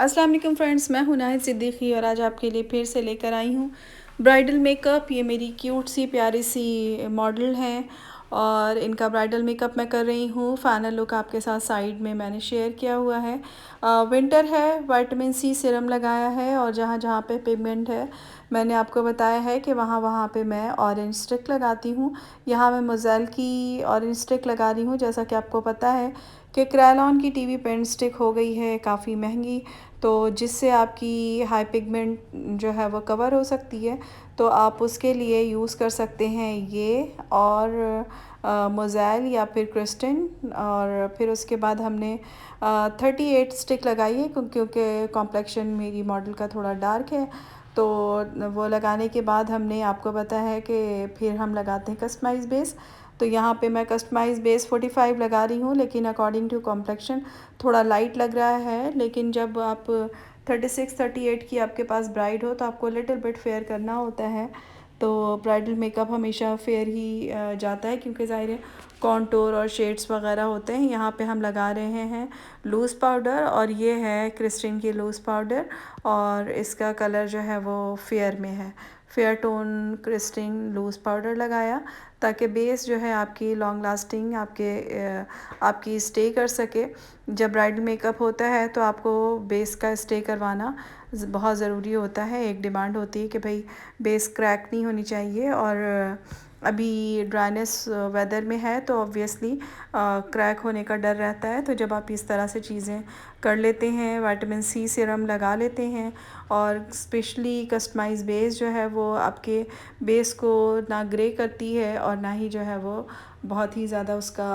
अस्सलाम वालेकुम फ्रेंड्स, मैं हूं नाहिद सिद्दीकी और आज आपके लिए फिर से लेकर आई हूं ब्राइडल मेकअप। ये मेरी क्यूट सी प्यारी सी मॉडल हैं और इनका ब्राइडल मेकअप मैं कर रही हूं। फाइनल लुक आपके साथ साइड में मैंने शेयर किया हुआ है। विंटर है, विटामिन सी सीरम लगाया है और जहां जहां पे पिगमेंट है मैंने आपको बताया है कि वहाँ वहाँ पे मैं ऑरेंज स्टिक लगाती हूँ। यहाँ मैं मोज़ेल की ऑरेंज स्टिक लगा रही हूँ। जैसा कि आपको पता है कि क्रेलॉन की टीवी पेंट स्टिक हो गई है काफ़ी महंगी, तो जिससे आपकी हाई पिगमेंट जो है वो कवर हो सकती है। तो आप उसके लिए यूज़ कर सकते हैं ये और मोज़ेल या फिर क्रिस्टन। और फिर उसके बाद हमने 38 स्टिक लगाई है क्योंकि कॉम्प्लेक्शन मेरी मॉडल का थोड़ा डार्क है। तो वो लगाने के बाद हमने आपको बताया है कि फिर हम लगाते हैं कस्टमाइज़ बेस। तो यहाँ पे मैं कस्टमाइज़ बेस 45 लगा रही हूँ, लेकिन अकॉर्डिंग टू कॉम्प्लेक्शन थोड़ा लाइट लग रहा है। लेकिन जब आप 36 38 की आपके पास ब्राइड हो तो आपको लिटिल बिट फेयर करना होता है। तो ब्राइडल मेकअप हमेशा फेयर ही जाता है क्योंकि ज़ाहिर है कॉन्टूर और शेड्स वगैरह होते हैं। यहाँ पे हम लगा रहे हैं लूज़ पाउडर और ये है क्रिस्टिन की लूज़ पाउडर और इसका कलर जो है वो फेयर में है। फेयर टोन क्रिस्टिन लूज़ पाउडर लगाया ताकि बेस जो है आपकी लॉन्ग लास्टिंग आपकी स्टे कर सके। जब ब्राइडल मेकअप होता है तो आपको बेस का स्टे करवाना बहुत ज़रूरी होता है। एक डिमांड होती है कि भाई बेस क्रैक नहीं होनी चाहिए और अभी ड्राइनेस वेदर में है तो ऑब्वियसली क्रैक होने का डर रहता है। तो जब आप इस तरह से चीज़ें कर लेते हैं, विटामिन सी सीरम लगा लेते हैं और स्पेशली कस्टमाइज़ बेस जो है वो आपके बेस को ना ग्रे करती है और ना ही जो है वो बहुत ही ज़्यादा उसका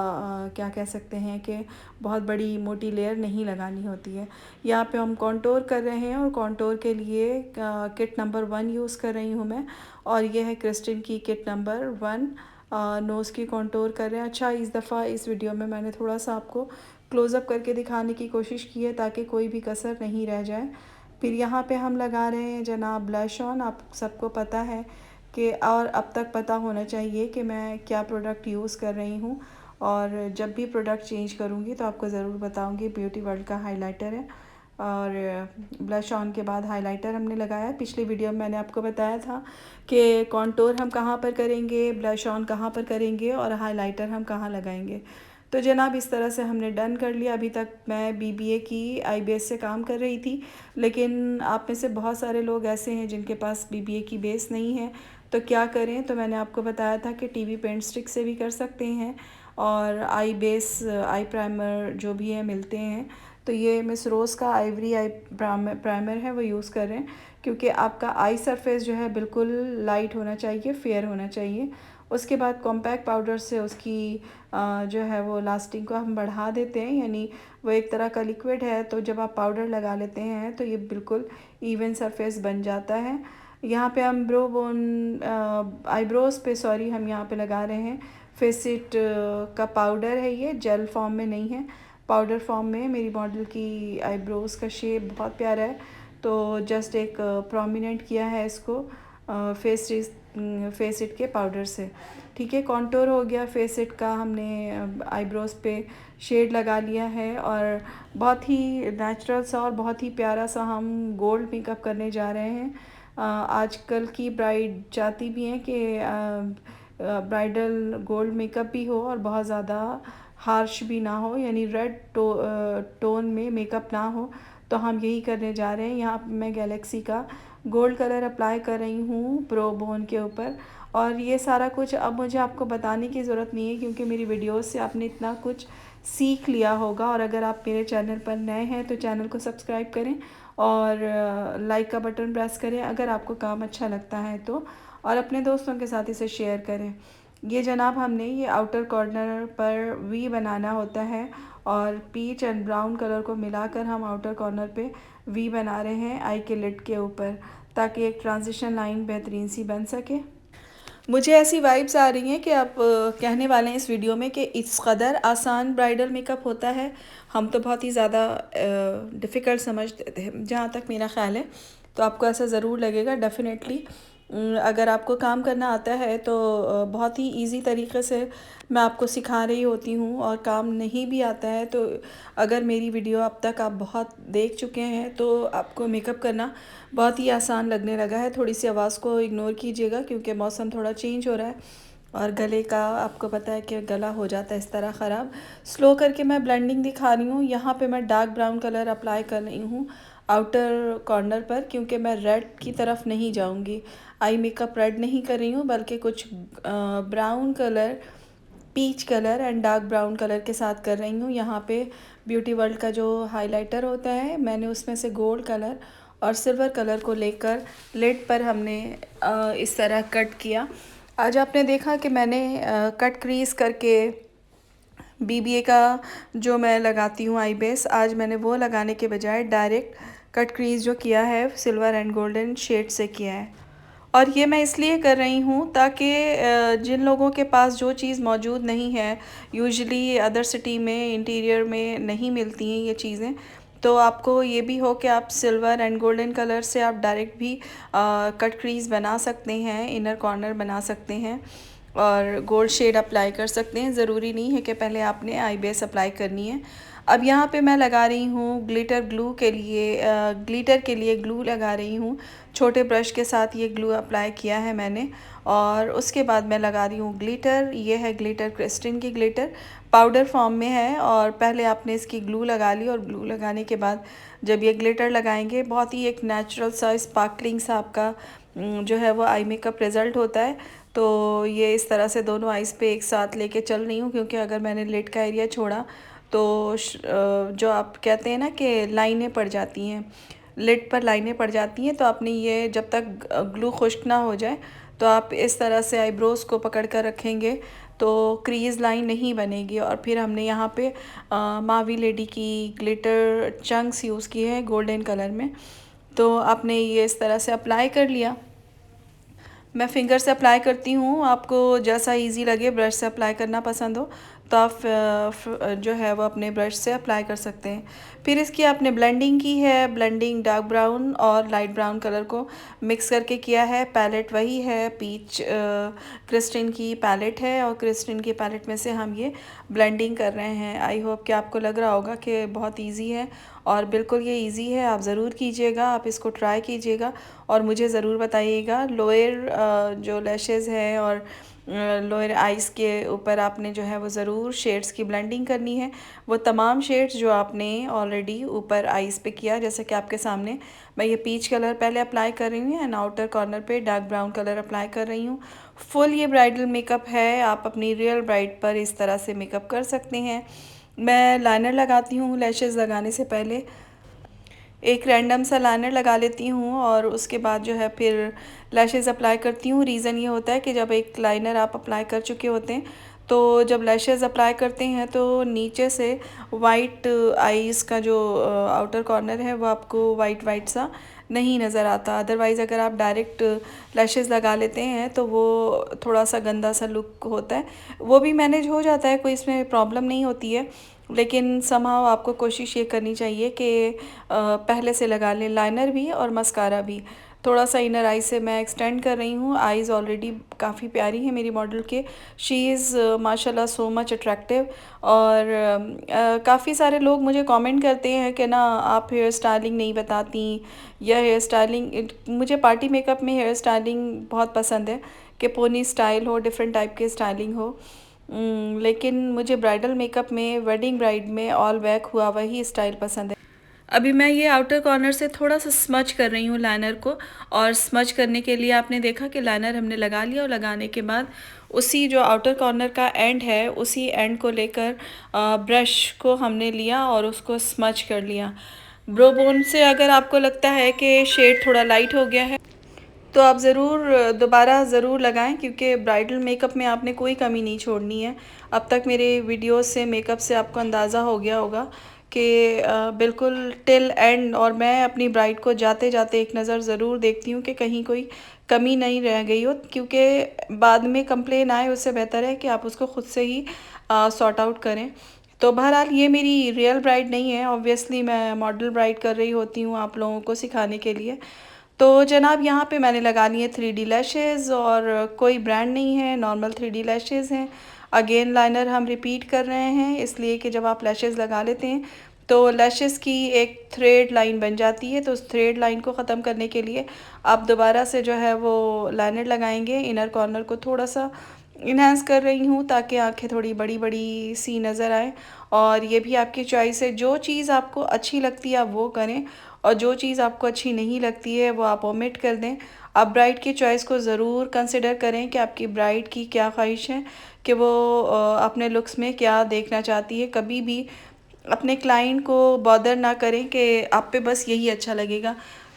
क्या कह सकते हैं कि बहुत बड़ी मोटी लेयर नहीं लगानी होती है। यहाँ पे हम कॉन्टोर कर रहे हैं और कॉन्टोर के लिए किट नंबर 1 यूज़ कर रही हूँ मैं और ये है क्रिस्टिन की किट नंबर 1। नोज़ की कॉन्टोर कर रहे हैं। अच्छा, इस दफ़ा इस वीडियो में मैंने थोड़ा सा आपको क्लोज़अप करके दिखाने की कोशिश की है ताकि कोई भी कसर नहीं रह जाए। फिर यहाँ पे हम लगा रहे हैं जनाब ब्लश ऑन। आप सबको पता है कि और अब तक पता होना चाहिए कि मैं क्या प्रोडक्ट यूज़ कर रही हूँ और जब भी प्रोडक्ट चेंज करूँगी तो आपको ज़रूर बताऊँगी। ब्यूटी वर्ल्ड का हाइलाइटर है और ब्लश ऑन के बाद हाइलाइटर हमने लगाया। पिछली वीडियो में मैंने आपको बताया था कि कॉन्टोर हम कहाँ पर करेंगे, ब्लश ऑन कहाँ पर करेंगे और हाइलाइटर हम कहाँ लगाएंगे। तो जनाब इस तरह से हमने डन कर लिया। अभी तक मैं बीबीए की आई बेस से काम कर रही थी, लेकिन आप में से बहुत सारे लोग ऐसे हैं जिनके पास बीबीए की बेस नहीं है। तो क्या करें, तो मैंने आपको बताया था कि टीवी पेंट स्टिक से भी कर सकते हैं और आई बेस आई प्राइमर जो भी है मिलते हैं। तो ये मिस रोज़ का आइवरी आई प्राइमर है वो यूज़ कर रहे हैं क्योंकि आपका आई सरफेस जो है बिल्कुल लाइट होना चाहिए, फेयर होना चाहिए। उसके बाद कॉम्पैक्ट पाउडर से उसकी जो है वो लास्टिंग को हम बढ़ा देते हैं, यानी वो एक तरह का लिक्विड है। तो जब आप पाउडर लगा लेते हैं तो ये बिल्कुल इवन सरफेस बन जाता है। यहाँ पे हम ब्रो बोन आईब्रोज़ पे हम यहाँ पे लगा रहे हैं फेसिट का पाउडर है। ये जेल फॉर्म में नहीं है, पाउडर फॉर्म में। मेरी मॉडल की आईब्रोज़ का शेप बहुत प्यारा है तो जस्ट एक प्रोमिनेंट किया है इसको फेसिट के पाउडर से। ठीक है, कॉन्टोर हो गया फेसिट का। हमने आईब्रोज़ पे शेड लगा लिया है और बहुत ही नेचुरल सा और बहुत ही प्यारा सा हम गोल्ड मेकअप करने जा रहे हैं। आजकल की ब्राइड चाहती भी हैं कि ब्राइडल गोल्ड मेकअप भी हो और बहुत ज़्यादा हार्श भी ना हो, यानी रेड टोन में मेकअप ना हो। तो हम यही करने जा रहे हैं। यहाँ मैं गैलेक्सी का गोल्ड कलर अप्लाई कर रही हूँ प्रो बोन के ऊपर। और ये सारा कुछ अब मुझे आपको बताने की ज़रूरत नहीं है क्योंकि मेरी वीडियोस से आपने इतना कुछ सीख लिया होगा। और अगर आप मेरे चैनल पर नए हैं तो चैनल को सब्सक्राइब करें और लाइक का बटन प्रेस करें अगर आपको काम अच्छा लगता है तो, और अपने दोस्तों के साथ इसे शेयर करें। ये जनाब हमने ये आउटर कॉर्नर पर वी बनाना होता है और पीच एंड ब्राउन कलर को मिलाकर हम आउटर कॉर्नर पे वी बना रहे हैं आई के लिड के ऊपर ताकि एक ट्रांजिशन लाइन बेहतरीन सी बन सके। मुझे ऐसी वाइब्स आ रही हैं कि आप कहने वाले हैं इस वीडियो में कि इस कदर आसान ब्राइडल मेकअप होता है। हम तो बहुत ही ज़्यादा डिफ़िकल्ट समझते थे जहाँ तक मेरा ख़्याल है। तो आपको ऐसा ज़रूर लगेगा डेफ़िनेटली अगर आपको काम करना आता है तो बहुत ही इजी तरीके से मैं आपको सिखा रही होती हूँ, और काम नहीं भी आता है तो अगर मेरी वीडियो अब तक आप बहुत देख चुके हैं तो आपको मेकअप करना बहुत ही आसान लगने लगा है। थोड़ी सी आवाज़ को इग्नोर कीजिएगा क्योंकि मौसम थोड़ा चेंज हो रहा है और गले का आपको पता है कि गला हो जाता है इस तरह ख़राब। स्लो करके मैं ब्लेंडिंग दिखा रही हूँ। यहाँ पे मैं डार्क ब्राउन कलर अप्लाई कर रही हूँ आउटर कॉर्नर पर, क्योंकि मैं रेड की तरफ नहीं जाऊँगी। आई मेकअप रेड नहीं कर रही हूँ बल्कि कुछ brown colour, peach colour and dark brown colour के साथ कर रही हूँ। यहाँ पे ब्यूटी वर्ल्ड का जो हाइलाइटर होता है, मैंने उसमें से गोल्ड कलर और सिल्वर कलर को लेकर लिड पर हमने इस तरह कट किया। आज आपने देखा कि मैंने कट क्रीज करके बीबीए का जो मैं लगाती हूँ आई बेस, आज मैंने वो लगाने के बजाय डायरेक्ट कट क्रीज जो किया है सिल्वर एंड गोल्डन शेड से किया है। और ये मैं इसलिए कर रही हूँ ताकि जिन लोगों के पास जो चीज़ मौजूद नहीं है, यूजुअली अदर सिटी में इंटीरियर में नहीं मिलती हैं ये चीज़ें, तो आपको ये भी हो कि आप सिल्वर एंड गोल्डन कलर से आप डायरेक्ट भी कट क्रीज बना सकते हैं, इनर कॉर्नर बना सकते हैं और गोल्ड शेड अप्लाई कर सकते हैं। ज़रूरी नहीं है कि पहले आपने आई बेस अप्लाई करनी है। अब यहाँ पे मैं लगा रही हूँ ग्लिटर ग्लू के लिए, ग्लिटर के लिए ग्लू लगा रही हूँ। छोटे ब्रश के साथ ये ग्लू अप्लाई किया है मैंने, और उसके बाद मैं लगा रही हूँ ग्लिटर। ये है ग्लिटर, क्रिस्टल की ग्लिटर पाउडर फॉर्म में है, और पहले आपने इसकी ग्लू लगा ली और ग्लू लगाने के बाद जब ये ग्लिटर लगाएंगे बहुत ही एक नेचुरल सा स्पार्कलिंग सा आपका जो है वो आई मेकअप रिज़ल्ट होता है। तो ये इस तरह से दोनों आइज़ पे एक साथ लेके चल रही हूँ, क्योंकि अगर मैंने लिड का एरिया छोड़ा तो जो आप कहते हैं ना कि लाइनें पड़ जाती हैं, लिड पर लाइनें पड़ जाती हैं, तो आपने ये जब तक ग्लू खुश्क ना हो जाए तो आप इस तरह से आईब्रोज़ को पकड़ कर रखेंगे तो क्रीज़ लाइन नहीं बनेगी। और फिर हमने यहाँ पे मावी लेडी की ग्लिटर चंक्स यूज़ किए हैं गोल्डन कलर में। तो आपने ये इस तरह से अप्लाई कर लिया। मैं फिंगर से अप्लाई करती हूँ, आपको जैसा इजी लगे, ब्रश से अप्लाई करना पसंद हो तो आप जो है वो अपने ब्रश से अप्लाई कर सकते हैं। फिर इसकी आपने ब्लेंडिंग की है, ब्लेंडिंग डार्क ब्राउन और लाइट ब्राउन कलर को मिक्स करके किया है। पैलेट वही है, पीच क्रिस्टिन की पैलेट है, और क्रिस्टिन की पैलेट में से हम ये ब्लेंडिंग कर रहे हैं। आई होप कि आपको लग रहा होगा कि बहुत ईजी है, और बिल्कुल ये इजी है। आप ज़रूर कीजिएगा, आप इसको ट्राई कीजिएगा और मुझे ज़रूर बताइएगा। लोअर जो लैशेज़ है और लोअर आइज़ के ऊपर आपने जो है वो ज़रूर शेड्स की ब्लेंडिंग करनी है, वो तमाम शेड्स जो आपने ऑलरेडी ऊपर आइज़ पे किया। जैसे कि आपके सामने मैं ये पीच कलर पहले अप्लाई कर रही हूँ एंड आउटर कॉर्नर पे डार्क ब्राउन कलर अप्लाई कर रही हूँ। फुल ये ब्राइडल मेकअप है, आप अपनी रियल ब्राइड पर इस तरह से मेकअप कर सकते हैं। मैं लाइनर लगाती हूँ लैशेज़ लगाने से पहले, एक रैंडम सा लाइनर लगा लेती हूँ और उसके बाद जो है फिर लैशेज़ अप्लाई करती हूँ। रीज़न ये होता है कि जब एक लाइनर आप अप्लाई कर चुके होते हैं तो जब लैशेज़ अप्लाई करते हैं तो नीचे से वाइट आईज़ का जो आउटर कॉर्नर है वो आपको वाइट वाइट सा नहीं नज़र आता। अदरवाइज़ अगर आप डायरेक्ट लैशेज़ लगा लेते हैं तो वो थोड़ा सा गंदा सा लुक होता है। वो भी मैनेज हो जाता है, कोई इसमें प्रॉब्लम नहीं होती है, लेकिन समहाउ आपको कोशिश ये करनी चाहिए कि पहले से लगा लें लाइनर भी और मस्कारा भी। थोड़ा सा इनर आई से मैं एक्सटेंड कर रही हूँ। आईज़ ऑलरेडी काफ़ी प्यारी है मेरी मॉडल के, शी इज़ माशाल्लाह सो मच अट्रैक्टिव। और काफ़ी सारे लोग मुझे कमेंट करते हैं कि ना आप हेयर स्टाइलिंग नहीं बताती, या हेयर स्टाइलिंग, मुझे पार्टी मेकअप में हेयर स्टाइलिंग बहुत पसंद है कि पोनी स्टाइल हो, डिफरेंट टाइप के स्टाइलिंग हो। लेकिन मुझे ब्राइडल मेकअप में, वेडिंग ब्राइड में ऑल बैक हुआ वही स्टाइल पसंद है। अभी मैं ये आउटर कॉर्नर से थोड़ा सा स्मच कर रही हूँ लाइनर को, और स्मच करने के लिए आपने देखा कि लाइनर हमने लगा लिया, और लगाने के बाद उसी जो आउटर कॉर्नर का एंड है उसी एंड को लेकर ब्रश को हमने लिया और उसको स्मच कर लिया। ब्रो बोन से अगर आपको लगता है कि शेड थोड़ा लाइट हो गया है तो आप ज़रूर दोबारा ज़रूर लगाएं, क्योंकि ब्राइडल मेकअप में आपने कोई कमी नहीं छोड़नी है। अब तक मेरे वीडियोस से, मेकअप से आपको अंदाज़ा हो गया होगा कि बिल्कुल टिल एंड, और मैं अपनी ब्राइड को जाते जाते एक नज़र ज़रूर देखती हूँ कि कहीं कोई कमी नहीं रह गई हो, क्योंकि बाद में कंप्लेन आए उससे बेहतर है कि आप उसको ख़ुद से ही सॉर्ट आउट करें। तो बहरहाल ये मेरी रियल ब्राइड नहीं है, ऑब्वियसली मैं मॉडल ब्राइड कर रही होती हूँ आप लोगों को सिखाने के लिए। तो जनाब यहाँ पे मैंने लगा लिए 3D लैशेज़ और कोई ब्रांड नहीं है, नॉर्मल 3D लैशेज़ हैं। अगेन लाइनर हम रिपीट कर रहे हैं इसलिए कि जब आप लैशेज़ लगा लेते हैं तो लैशेज़ की एक थ्रेड लाइन बन जाती है, तो उस थ्रेड लाइन को ख़त्म करने के लिए आप दोबारा से जो है वो लाइनर लगाएंगे। इनर कॉर्नर को थोड़ा सा इन्हांस कर रही हूँ ताकि आंखें थोड़ी बड़ी बड़ी सी नज़र आए। और ये भी आपकी चॉइस है, जो चीज़ आपको अच्छी लगती है आप वो करें और जो चीज़ आपको अच्छी नहीं लगती है वो आप ओमिट कर दें। आप ब्राइड की चॉइस को ज़रूर कंसिडर करें कि आपकी ब्राइड की क्या ख्वाहिश है, कि वो अपने लुक्स में क्या देखना चाहती है। कभी भी अपने क्लाइंट को बॉदर ना करें कि आप पे बस यही अच्छा लगेगा।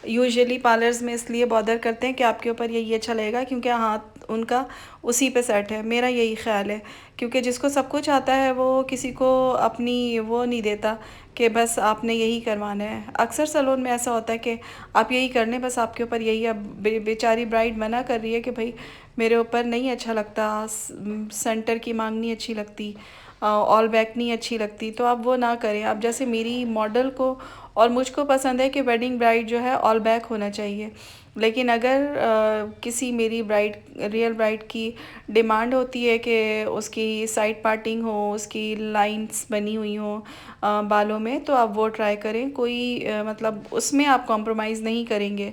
यूजुअली पार्लर्स में इसलिए बॉदर करते हैं कि आपके ऊपर यही अच्छा लगेगा क्योंकि हाथ उनका उसी पे सेट है। मेरा यही ख़्याल है, क्योंकि जिसको सब कुछ आता है वो किसी को अपनी वो नहीं देता कि बस आपने यही करवाना है। अक्सर सैलून में ऐसा होता है कि आप यही कर लें, बस आपके ऊपर यही। अब बेचारी ब्राइड मना कर रही है कि भाई मेरे ऊपर नहीं अच्छा लगता, सेंटर की मांग नहीं अच्छी लगती, ऑल बैक नहीं अच्छी लगती, तो आप वो ना करें। आप जैसे मेरी मॉडल को और मुझको पसंद है कि वेडिंग ब्राइड जो है ऑल बैक होना चाहिए, लेकिन अगर किसी मेरी ब्राइड रियल ब्राइड की डिमांड होती है कि उसकी साइड पार्टिंग हो, उसकी लाइंस बनी हुई हो बालों में, तो आप वो ट्राई करें। कोई मतलब उसमें आप कॉम्प्रोमाइज़ नहीं करेंगे।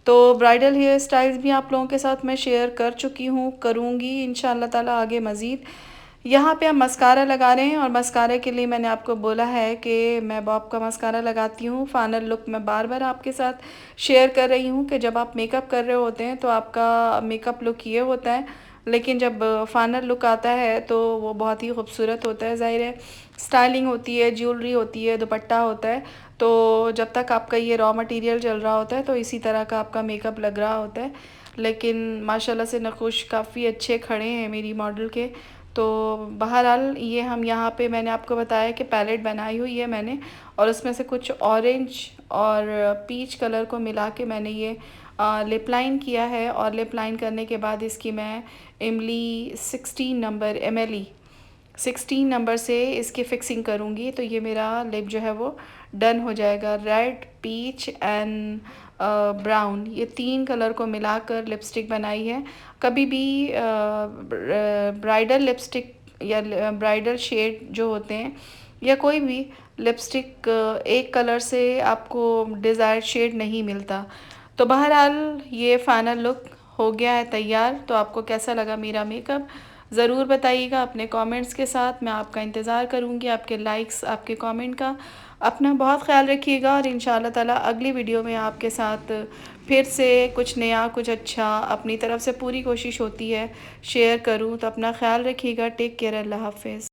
तो ब्राइडल हेयर स्टाइल्स भी आप लोगों के साथ मैं शेयर कर चुकी हूँ, करूँगी इंशाल्लाह ताला आगे मज़ीद। यहाँ पे हम मस्कारा लगा रहे हैं और मस्कारा के लिए मैंने आपको बोला है कि मैं बॉब का मस्कारा लगाती हूँ। फाइनल लुक मैं बार बार आपके साथ शेयर कर रही हूँ कि जब आप मेकअप कर रहे होते हैं तो आपका मेकअप लुक ये होता है, लेकिन जब फाइनल लुक आता है तो वो बहुत ही खूबसूरत होता है। ज़ाहिर है स्टाइलिंग होती है, ज्वेलरी होती है, दुपट्टा होता है, तो जब तक आपका ये रॉ मटेरियल चल रहा होता है तो इसी तरह का आपका मेकअप लग रहा होता है। लेकिन माशाल्लाह से नक्श काफ़ी अच्छे खड़े हैं मेरी मॉडल के। तो बहरहाल ये हम यहाँ पे मैंने आपको बताया कि पैलेट बनाई हुई है मैंने, और उसमें से कुछ ऑरेंज और पीच कलर को मिला के मैंने ये लिप लाइन किया है। और लिप लाइन करने के बाद इसकी मैं इमली 16 नंबर MLE 16 नंबर से इसकी फ़िक्सिंग करूँगी, तो ये मेरा लिप जो है वो डन हो जाएगा। रेड, पीच एंड ब्राउन, ये 3 कलर को मिलाकर लिपस्टिक बनाई है। कभी भी ब्राइडल लिपस्टिक या ब्राइडल शेड जो होते हैं या कोई भी लिपस्टिक एक कलर से आपको डिज़ायर्ड शेड नहीं मिलता। तो बहरहाल ये फ़ाइनल लुक हो गया है तैयार। तो आपको कैसा लगा मेरा मेकअप ज़रूर बताइएगा अपने कमेंट्स के साथ। मैं आपका इंतज़ार करूँगी, आपके लाइक्स, आपके कमेंट का। अपना बहुत ख्याल रखिएगा और इंशाल्लाह ताला अगली वीडियो में आपके साथ फिर से कुछ नया, कुछ अच्छा अपनी तरफ से पूरी कोशिश होती है शेयर करूँ। तो अपना ख्याल रखिएगा। टेक केयर, अल्लाह हाफ़िज़।